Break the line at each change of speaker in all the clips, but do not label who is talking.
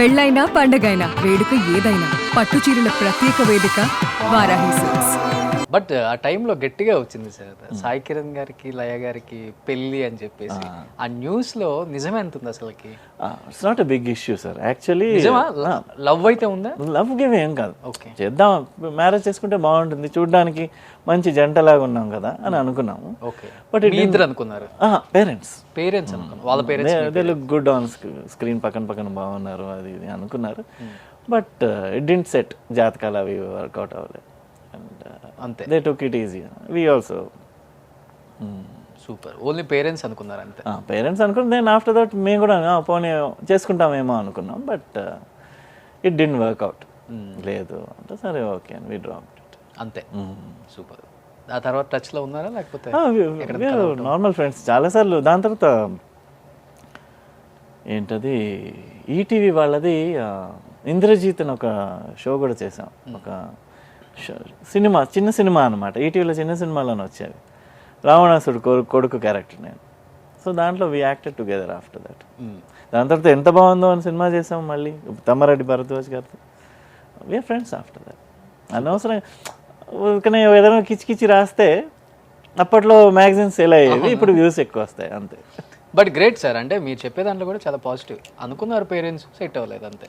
పెళ్ళైనా పండగైనా వేడుక ఏదైనా పట్టు చీరల ప్రత్యేక వేదిక వారాహి సిల్క్స్.
బట్ ఆ టైంలో గట్టిగా వచ్చింది సార్, సాయి కిరణ్ గారికి లయ గారికి పెళ్ళి అని చెప్పేసి ఆ న్యూస్ లో నిజమే అంటుంది అసలుకి.
It's not a big issue sir actually.
నిజమా? లవ్ అయితే ఉందా?
లవ్ గివ్ ఏం కాదు,
ఓకే
చేద్దాం మ్యారేజ్ చేసుకుంటే బాగుంటుంది, చూడడానికి మంచి జంటలాగా ఉన్నాం కదా అని అనుకున్నాము.
ఓకే
బట్
ఇద్దరు అనుకున్నారు,
పేరెంట్స్
అనుకున్నారు, వాళ్ళ parents
they look good on screen, పక్కన పక్కన బాగున్నారు అది ఇది అనుకున్నారు. బట్ ఇట్ డింట్ సెట్, జాతకాలు అవి వర్కౌట్ అవ్వలేదు.
అంతే,
they took it easy. We also
super, only parents అనుకున్నారు అంతే.
పేరెంట్స్ అనుకుని దెన్ ఆఫ్టర్ దట్ మేము కూడా పోనీ చేసుకుంటామేమో అనుకున్నాం. But it didn't work out. లేదు అంటే సరే ఓకే అని వి డ్రాప్ ఇట్
అంతే. సూపర్. ఆ తర్వాత టచ్ లో ఉన్నారా లేకపోతే
నార్మల్ ఫ్రెండ్స్ చాలాసార్లు. దాని తర్వాత ఏంటది ఈటీవీ వాళ్ళది ఇంద్రజీత్ అని ఒక షో కూడా చేసాం. ఒక సినిమా, చిన్న సినిమా అనమాట, ఈటీవీలో చిన్న సినిమాలోనే వచ్చేవి. రావణాసుడు కొడుకు క్యారెక్టర్ నేను. సో దాంట్లో we acted together after that. దాని తర్వాత ఎంత బాగుందో అని సినిమా చేసాం మళ్ళీ తమ్మారెడ్డి భరద్వాజ్ గారితో. We are friends after that. అనవసరం ఊరికనే ఏదైనా కిచి రాస్తే అప్పట్లో మ్యాగజైన్స్ సేల్ అయ్యేవి, ఇప్పుడు వ్యూస్ ఎక్కువ వస్తాయి అంతే.
బట్ గ్రేట్ సార్, అంటే మీరు చెప్పే దాంట్లో కూడా చాలా పాజిటివ్. అనుకున్నారు పేరెంట్స్, సెట్ అవ్వలేదు అంతే.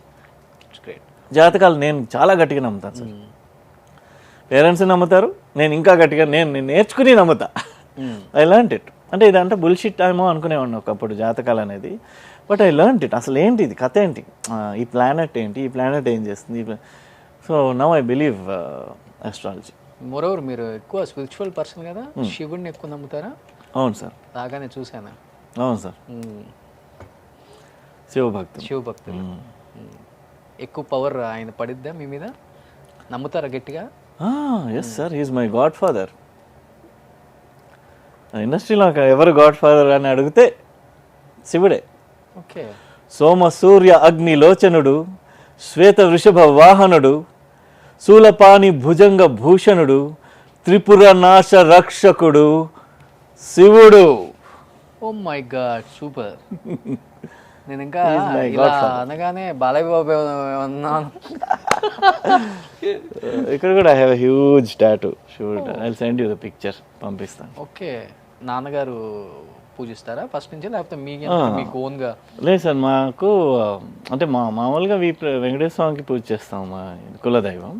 It's great.
జాతకాలు నేను చాలా గట్టిగా నమ్ముతాను సార్. పేరెంట్స్ నమ్ముతారు, నేను ఇంకా గట్టిగా నేను నేర్చుకుని నమ్ముతా. I learnt it. అంటే ఇదంటే బుల్షిట్ ఏమో అనుకునేవాడిని ఒకప్పుడు జాతకాలు అనేది. But I learnt it. అసలు ఏంటి ఇది, కథ ఏంటి, ఈ ప్లానెట్ ఏంటి, ఈ ప్లానెట్ ఏం చేస్తుంది. So now I believe astrology.
Moreover మీరు ఎక్కువ స్పిరిచువల్ పర్సన్ కదా, శివుడిని ఎక్కువ నమ్ముతారా?
అవును సార్,
బాగానే చూసాను.
అవును సార్,
శివభక్తులు ఎక్కువ పవర్ ఆయన పడిద్దా మీ మీద? నమ్ముతారా గట్టిగా?
Yes sir, he is my godfather. ఇండస్ట్రీలో ఎవరు గాడ్ ఫాదర్ అని అడిగితే శివుడే.
ఓకే.
సోమ సూర్య అగ్ని లోచనుడు, శ్వేత వృషభ వాహనుడు, శూలపాణి భుజంగ భూషణుడు, త్రిపుర నాశ రక్షకుడు శివుడు.
Oh my god, super. నేను ఇంకా ఇలా అనగానే బాలయ్య బాబు అన్నాను.
ఇక్కడ కూడా I have a huge tattoo. Sure, I will send you the picture, పంపిస్తాను.
ఓకే. నాన్నగారు పూజిస్తారా ఫస్ట్ నుంచి, లేకపోతే మీకు ఓన్గా?
లేదు సార్, మాకు అంటే మామూలుగా వెంకటేశ్వర స్వామికి పూజ చేస్తాం, మా కులదైవం.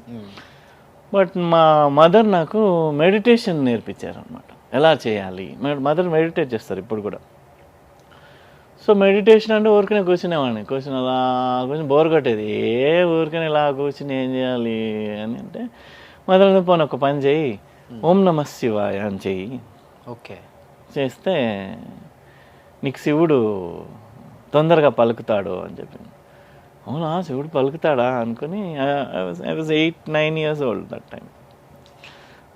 బట్ మా మదర్ నాకు మెడిటేషన్ నేర్పించారు అనమాట, ఎలా చేయాలి. మదర్ మెడిటేట్ చేస్తారు ఇప్పుడు కూడా. సో మెడిటేషన్ అంటే ఊరికనే కూర్చునేవాడిని, అలా కూర్చొని బోర్ కొట్టేది. ఊరికనే ఇలా కూర్చుని ఏం చేయాలి అని అంటే మదర్ పోనీ ఒక పని చేయి, ఓం నమ శివాయ అని చెయ్యి.
ఓకే. చేస్తే
నీకు శివుడు తొందరగా పలుకుతాడు అని చెప్పింది. అవునా, శివుడు పలుకుతాడా అనుకుని I was 8-9 years old that time.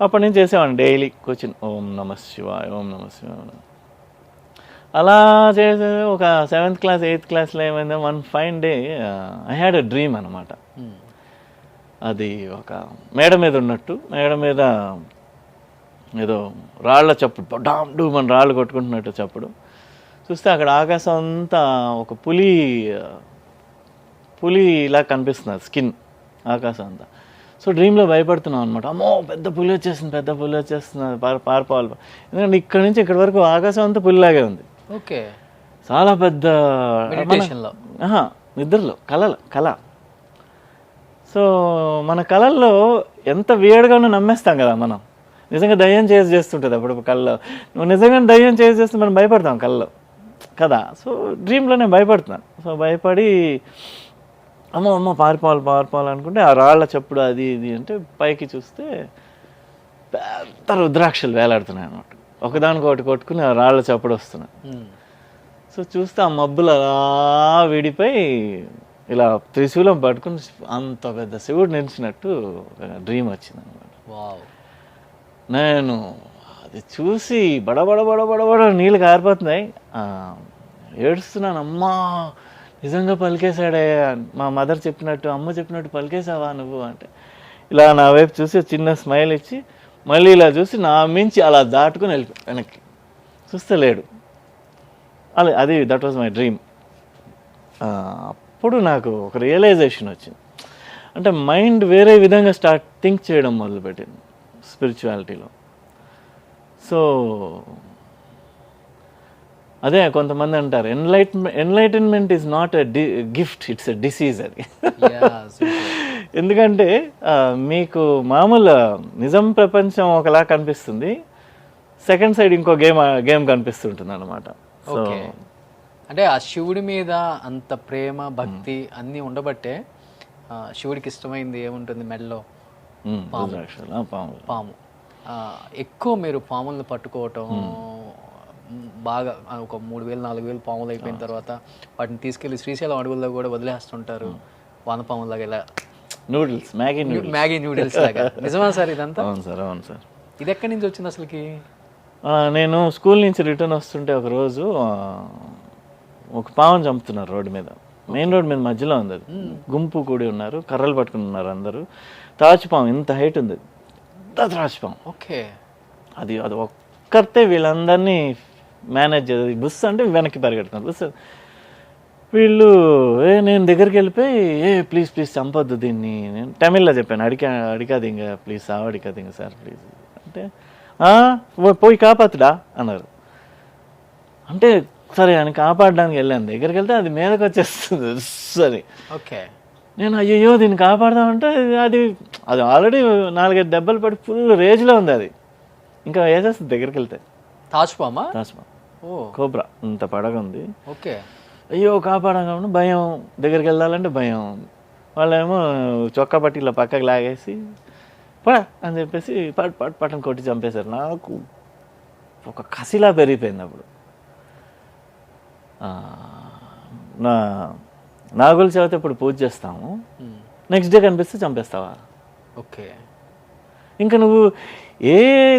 అప్పటి నుంచి చేసేవాడిని డైలీ కూర్చుని ఓం నమ శివాయ, ఓం నమ శివాయ. అలా చేసే ఒక 7th class 8th classలో ఏమైందో one fine day I had a dream అనమాట. అది ఒక మేడ మీద ఉన్నట్టు, మేడ మీద ఏదో రాళ్ల చప్పుడు, డామ్ డూమ్ అని రాళ్ళు కొట్టుకుంటున్నట్టు చప్పుడు. చూస్తే అక్కడ ఆకాశం అంతా ఒక పులి ఇలా కనిపిస్తుంది, స్కిన్ ఆకాశం అంతా. సో డ్రీమ్లో భయపడుతున్నాం అనమాట. అమ్మో పెద్ద పులి వచ్చేస్తుంది, పారిపోవాలి. ఎందుకంటే ఇక్కడ నుంచి ఇక్కడి వరకు ఆకాశం అంతా పులిలాగే ఉంది.
ఓకే.
చాలా పెద్ద నిద్రలో కళ. సో మన కళల్లో ఎంత వేడిగా ఉన్నా నమ్మేస్తాం కదా మనం. నిజంగా దయ్యం చేస్తుంటుంది అప్పుడు కళ్ళలో. నువ్వు నిజంగా దయ్యం చేస్తే మనం భయపడతాం కళ్ళలో కదా. సో డ్రీమ్లో నేను భయపడుతున్నాను. సో భయపడి అమ్మో పారిపోవాలి అనుకుంటే ఆ రాళ్ళ చప్పుడు అది ఇది అంటే పైకి చూస్తే పెద్ద రుద్రాక్షలు వేలాడుతున్నాయి అన్నమాట. ఒకదానికొకటి కొట్టుకుని ఆ రాళ్ళ చప్పుడు వస్తున్నాయి. సో చూస్తే ఆ మబ్బులు అలా విడిపోయి ఇలా త్రిశూలం పట్టుకుని అంత పెద్ద శివుడు నిలిచినట్టు డ్రీమ్ వచ్చింది అనమాట. నేను అది చూసి బడబడ నీళ్ళు కారిపోతున్నాయి, ఏడుస్తున్నాను. అమ్మా నిజంగా పలికేశాడే, మా మదర్ చెప్పినట్టు, అమ్మ చెప్పినట్టు పలికేసావా నువ్వు అంటే ఇలా నా వైపు చూసి చిన్న స్మైల్ ఇచ్చి మళ్ళీ ఇలా చూసి నా మించి అలా దాటుకుని వెళ్ళిపోయి వెనక్కి చూస్తే లేడు. అది దట్ వాజ్ మై డ్రీమ్. అప్పుడు నాకు ఒక రియలైజేషన్ వచ్చింది. అంటే మైండ్ వేరే విధంగా థింక్ చేయడం మొదలుపెట్టింది స్పిరిచువాలిటీలో. సో అదే కొంతమంది అంటారు enlightenment is not a gift, it's a disease అది. ఎందుకంటే మీకు మామూలు నిజం ప్రపంచం ఒకలా కనిపిస్తుంది, సెకండ్ సైడ్ ఇంకో గేమ్ కనిపిస్తుంటుంది అనమాట. సో
అంటే ఆ శివుడి మీద అంత ప్రేమ భక్తి అన్నీ ఉండబట్టే శివుడికి ఇష్టమైంది ఏముంటుంది మెడలో? పాము. ఎక్కువ మీరు పాములను పట్టుకోవటం, బాగా ఒక 3,000-4,000 పాములు అయిపోయిన తర్వాత వాటిని తీసుకెళ్లి శ్రీశైలం అడవుల్లో కూడా వదిలేస్తుంటారు, వానపాములాగా ఇలా
నూడిల్స్,
మ్యాగీ నూడిల్స్ లాగా. నిజమా సార్ ఇదంతా?
అవును సార్, అవును సార్.
ఇది ఎక్కడి నుంచి వచ్చింది అసలుకి?
నేను స్కూల్ నుంచి రిటర్న్ వస్తుంటే ఒకరోజు ఒక పావును చంపుతున్నారు రోడ్డు మీద, మెయిన్ రోడ్ మీద మధ్యలో ఉంది అది. గుంపు కూడి ఉన్నారు, కర్రలు పట్టుకుని ఉన్నారు అందరూ. త్రాచుపాము ఇంత హైట్ ఉంది, పెద్ద త్రాచుపాము.
ఓకే.
అది ఒక్కరితే వీళ్ళందరినీ మేనేజ్ చేసేది. బుస్ అంటే వెనక్కి పరిగెడుతున్నారు. బుస్ వీళ్ళు నేను దగ్గరికి వెళ్ళిపోయి ప్లీజ్ చంపొద్దు దీన్ని, నేను తమిళ్లో చెప్పాను, అడికాదింగ ప్లీజ్ సావడికాదింగ సార్ ప్లీజ్ అంటే పోయి కాపాతుడా అన్నారు. అంటే సరే అని కాపాడడానికి వెళ్ళాను, దగ్గరికి వెళ్తే అది మీదకి వచ్చేస్తుంది సరే.
ఓకే. నేను
అయ్యో దీన్ని కాపాడదామంటే అది ఆల్రెడీ 4-5 దెబ్బలు పడి ఫుల్ రేజ్లో ఉంది అది, ఇంకా వేసేస్తుంది దగ్గరికి వెళ్తే.
తాచుపామా?
కోబ్రా ఇంత పడగ ఉంది.
ఓకే.
అయ్యో కాపాడగా భయం, దగ్గరికి వెళ్ళాలంటే భయం. వాళ్ళేమో చొక్కా పట్టి ఇలా పక్కకి లాగేసి పడ అని చెప్పేసి పట్టని కొట్టి చంపేశారు. నాకు ఒక కసిలా పెరిగిపోయింది అప్పుడు. నాగుల చవితి ఇప్పుడు పూజ చేస్తాము, నెక్స్ట్ డే కనిపిస్తే చంపేస్తావా?
ఓకే.
ఇంకా నువ్వు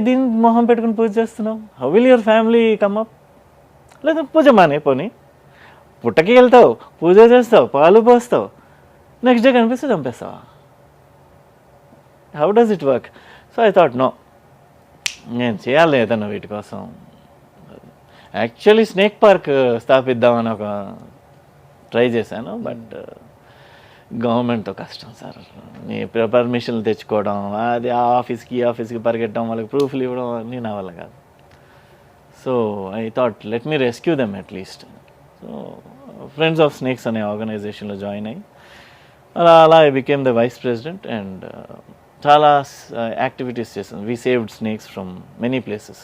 దీని మొహం పెట్టుకుని పూజ చేస్తున్నావు? How will your family come up? లేదా పూజ మానే పోనీ, పుట్టకి వెళ్తావు, పూజ చేస్తావు, పాలు పోస్తావు, నెక్స్ట్ డే కనిపిస్తే చంపేస్తావా? How does it work? So I thought no, నేను చేయాలి ఏదన్నా వీటి కోసం. యాక్చువల్లీ స్నేక్ పార్క్ స్థాపిద్దామని ఒక ట్రై చేశాను, బట్ గవర్నమెంట్తో కష్టం సార్. నీ పర్మిషన్లు తెచ్చుకోవడం, అది ఆ ఆఫీస్కి పరిగెట్టడం, వాళ్ళకి ప్రూఫ్లు ఇవ్వడం అన్నీ నా వల్ల కాదు. So I thought let me rescue them at least. So friends of snakes అనే ఆర్గనైజేషన్లో జాయిన్ అయ్యి అలా I became the vice president and చాలా యాక్టివిటీస్ చేశాను. We saved snakes from many places.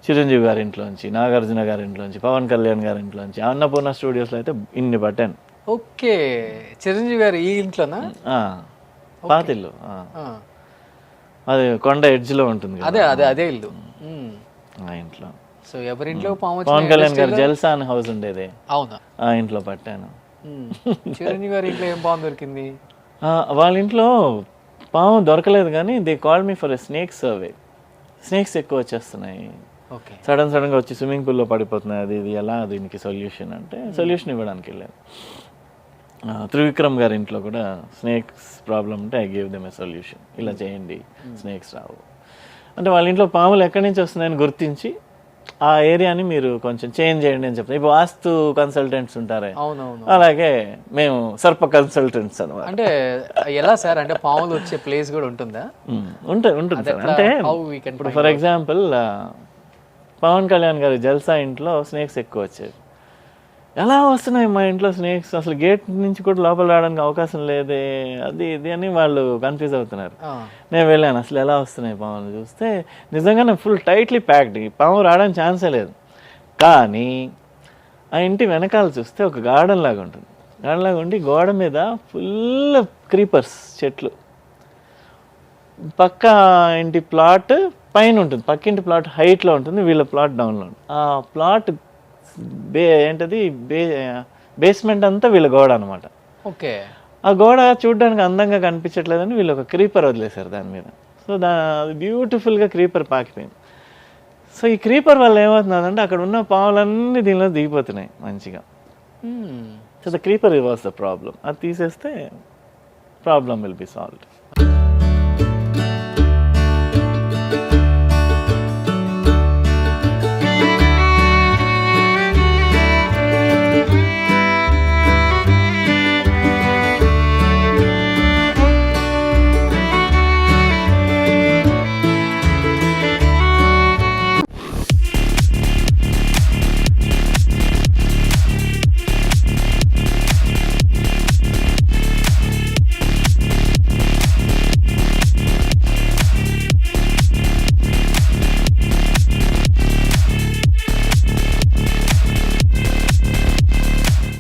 Chiranjeevi గారి ఇంట్లోంచి, నాగార్జున గారి ఇంట్లోంచి, పవన్ కళ్యాణ్ గారి ఇంట్లోంచి, అన్నపూర్ణ స్టూడియోస్లో అయితే ఇన్ని పట్టాను.
ఓకే. చిరంజీవి గారు ఈ ఇంట్లోనా?
పాతిల్లు, అది కొండ ఎడ్జ్లో ఉంటుంది కదా,
అదే ఇల్లు,
ఆ ఇంట్లో.
సో ఎవరింట్లో
పవన్ కళ్యాణ్ గారు జల్సా అని హౌస్ ఉండేది,
అవునా,
ఆ ఇంట్లో పట్టాను.
చిరంజీవి గారి ఇంట్లో ఏం పాము దొరికింది?
వాళ్ళ ఇంట్లో పాము దొరకలేదు, కానీ they call me for a snake survey. Snakes ఎక్కువ వచ్చేస్తున్నాయి, సడన్గా వచ్చి స్విమ్మింగ్ పూల్లో పడిపోతున్నాయి, అది ఇది ఎలా దీనికి సొల్యూషన్ అంటే సొల్యూషన్ ఇవ్వడానికి వెళ్ళాను. త్రివిక్రమ్ గారి ఇంట్లో కూడా స్నేక్స్ ప్రాబ్లం ఉంటే I gave them a solution, ఇలా చేయండి స్నేక్స్ రావు అంటే. వాళ్ళ ఇంట్లో పాములు ఎక్కడి నుంచి వస్తున్నాయని గుర్తించి ఆ ఏరియాని మీరు కొంచెం చేంజ్ చేయండి అని చెప్తాను. ఇప్పుడు వాస్తు కన్సల్టెంట్స్ ఉంటారే, అలాగే మేము సర్ప కన్సల్టెంట్స్ అనమాట.
అంటే ఎలా సార్, అంటే పాములు వచ్చే ప్లేస్ కూడా ఉంటుందా?
ఉంటుంది సార్. అంటే ఇప్పుడు ఫర్ ఎగ్జాంపుల్ పవన్ కళ్యాణ్ గారి జల్సా ఇంట్లో స్నేక్స్ ఎక్కువ వచ్చేది. ఎలా వస్తున్నాయి మా ఇంట్లో స్నేక్స్, అసలు గేట్ నుంచి కూడా లోపల రావడానికి అవకాశం లేదే, అది ఇది అని వాళ్ళు కన్ఫ్యూజ్ అవుతున్నారు. నేను వెళ్ళాను, అసలు ఎలా వస్తున్నాయి పాములు చూస్తే నిజంగానే ఫుల్ టైట్లీ ప్యాక్డ్, పాము రావడానికి ఛాన్సే లేదు. కానీ ఆ ఇంటి వెనకాల చూస్తే ఒక గార్డెన్ లాగా ఉంటుంది, గార్డెన్ లాగా ఉండి గోడ మీద ఫుల్ క్రీపర్స్ చెట్లు, పక్క ఇంటి ప్లాట్ పైన ఉంటుంది, పక్కింటి ప్లాట్ హైట్లో ఉంటుంది, వీళ్ళ ప్లాట్ డౌన్లో ఉంటుంది. ఆ ప్లాట్ బేస్మెంట్ అంతా వీళ్ళ గోడ అనమాట.
ఓకే.
ఆ గోడ చూడడానికి అందంగా కనిపించట్లేదని వీళ్ళు ఒక క్రీపర్ వదిలేశారు దాని మీద. సో అది బ్యూటిఫుల్గా క్రీపర్ పాకిపోయింది. సో ఈ క్రీపర్ వల్ల ఏమవుతుందంటే అక్కడ ఉన్న పాములన్నీ దీనిలో దిగిపోతున్నాయి మంచిగా. So the creeper was the problem. అది తీసేస్తే ప్రాబ్లం విల్ బి సాల్వ్డ్.